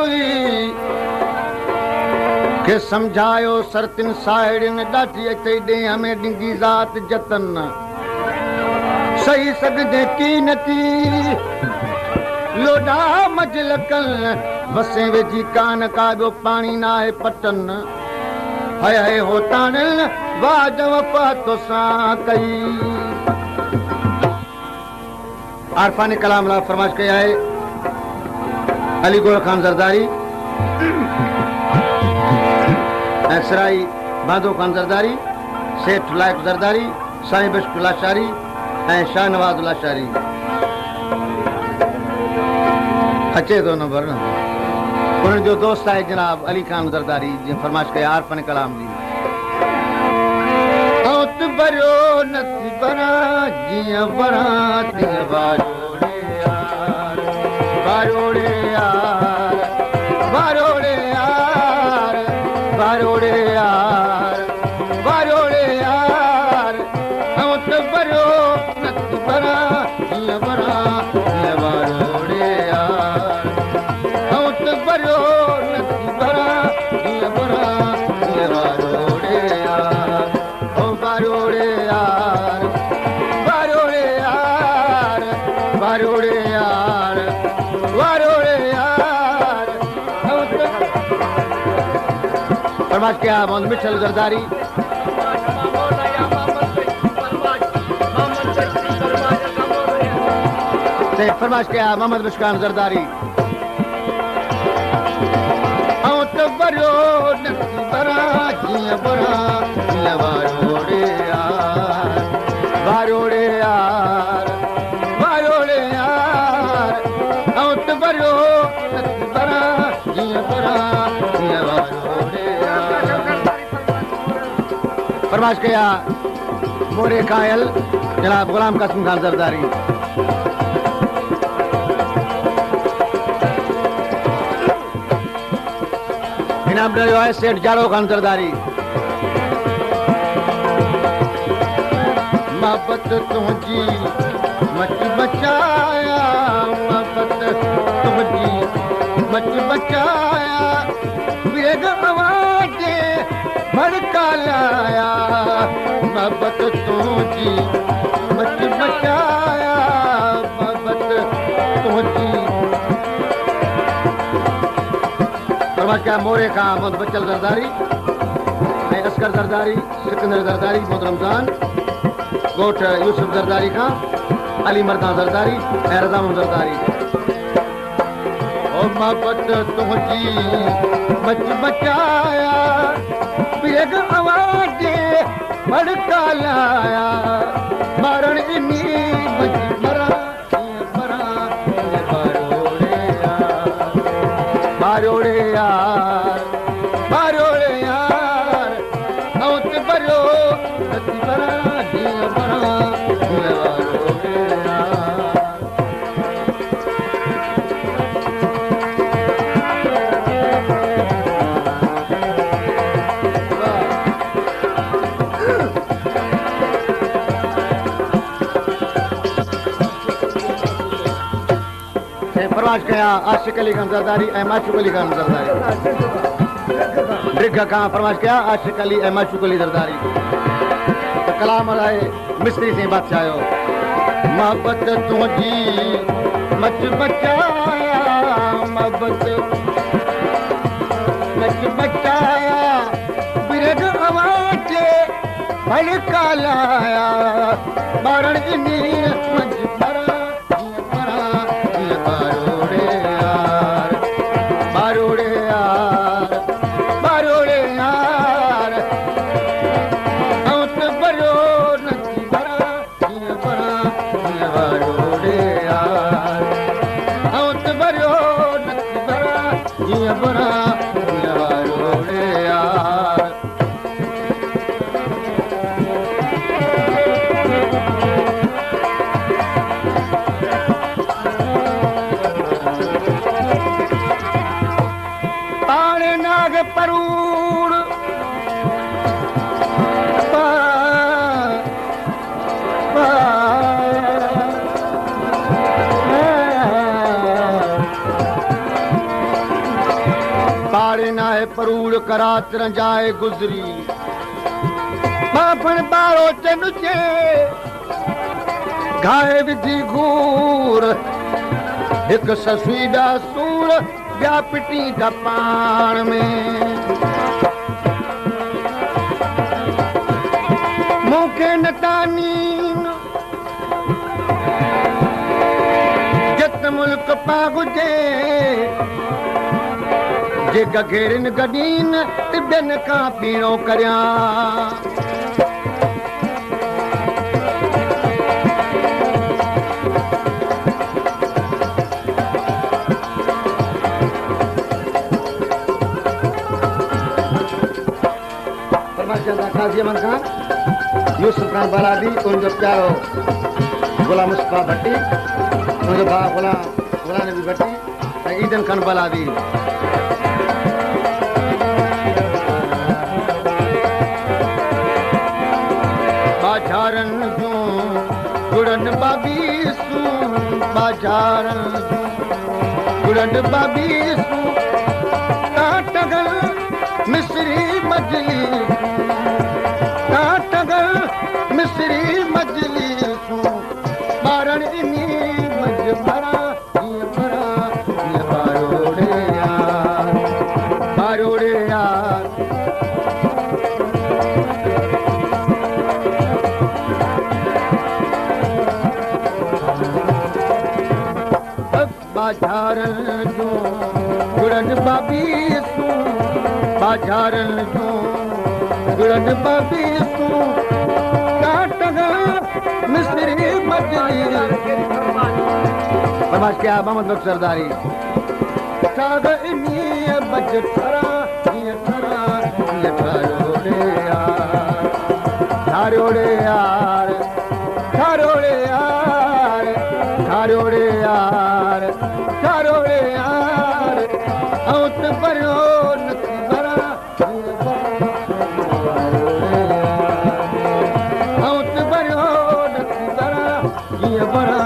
हुई के समझायो सरतिन साहिड़िन ॾाठी अचे ॾे में डिंगी ज़ात जतन सही सघंदे की न की लोॾा मजल कल बसे वेझी कान का ॿियो पाणी न आहे पटन हाय हाय होतान वाज वफ़ा तोसां कई आरफान कलाम ला फरमाइश कई आहे अली गोल खान ज़रदारी ऐं सराई बादो खान ज़रदारी सेठ लाइक ज़रदारी साईं बिश्क लाशारी ऐं शाहनवाज़ लाशारी अचे थो नंबर न उन्हनि जो दोस्त आहे जनाब अली खान ज़रदारी जीअं फरमाइश कई आरफान कलाम जी भरियो नथी भरां जीअं भरां तीअं बारोड़े यार बारोड़े यार बारोड़े यार बारोड़े यार बारोड़े यार भरियो नथी भरां जीअं भरां तीअं बारोड़े यार भरियो नथी भरां जीअं भरां तीअं बारोड़े यार बारोड़े यार बारोड़े यार बारोड़े यार बारोड़े यार फरमाइश किया मोहम्मद मिठल ज़रदारी से फरमाइश किया मोहम्मद मुस्कान ज़रदारी भरियो नथी भरां जीअं भरां जीअं बारोड़े यार बारोड़े यार बारोड़े यार भरियो नथी भरां जीअं भरां जीअं बारोड़े यार फरमाइश कया मोरे कायल जनाब गुलाम कासिम खान ज़रदारी इनाम ॾियो आहे सेठ जाड़ो खान ज़रदारी मोहब्बत तुंहिंजी मच बचाया मोहब्बत तुंहिंजी मच बचाया बेग आवाज़ भड़का लाया मोहब्बत तुंहिंजी मच बचाया मोहब्बत तुंहिंजी क्या मोरे का मोहम्मद बच्चल ज़रदारी असगर ज़रदारी सिकंदर ज़रदारी मोहम्मद रमज़ान गोठ यूसुफ ज़रदारी का अली मर्दा ज़रदारी ऐं रज़ा ज़रदारी ओ मोहब्बत तुंहिंजी मच बचाया बेग आवाज़ भड़का लाया मारण इनी मच मरा बारोड़े यार बारोड़े यार भरियो नथी भरां जीअं भरां जीअं बारोड़े यार फरमाइश कया आशिक अली खान ज़रदारी ऐं माशूक अली खान ज़रदारी ड्रिग खां फरमाइश कया आशिक अली ऐं माशूक अली ज़रदारी त कलाम लाइ मिस्त्री से बादशाह आयो मोहब्बत तुंहिंजी मच बचाया मोहब्बत मच बचाया बेग आवाज़ भड़का लाया मारण इनी मच भरां बारोड़े यार बारोड़े यार भरियो नथी भरां जीअं भरां जीअं बारोड़े यार भरियो नथी भरां जीअं भरां जीअं बारोड़े यार परूड़ जाए परूड़ करात रंजाए गुजरी बापन बारो चनुचे गाए विधी घूर एक ससुई दा सूर ब्या पिटी दा पाण में मूंखे नतानी जत मुल्क पागुजे जे गघेरिन गडीन तिबन खां पीणो करियां काजी अमन खान यूसुफ खान बालादी उनजो प्यारो गुलाम मुस्तफा भट्टी उनजो भाउ गुलाम नबी भट्टी ऐं ईदन खान बालादी बाजारन जूं गुड़न बाबीसूं बाजारन जूं गुड़न बाबीसूं काटगल मिस्री मजली मिस्री मजली सूं ॿारनि इनी मज भरा ईअं भरा ईअं बारोड़े यार बाजारनि जूं गुड़नि बाबीसूं बाजारनि जूं गुड़नि बाबीसूं मिस्री मजली फरमाइश किया मोहम्मद बख्श सरदारी साग इनी मज ठरा ईअं ठरा ईअं ठारोड़े यार ठारोड़े यार ठारोड़े यार ठारोड़े यार ऐं त भरियो नथी भरा ईअं भरा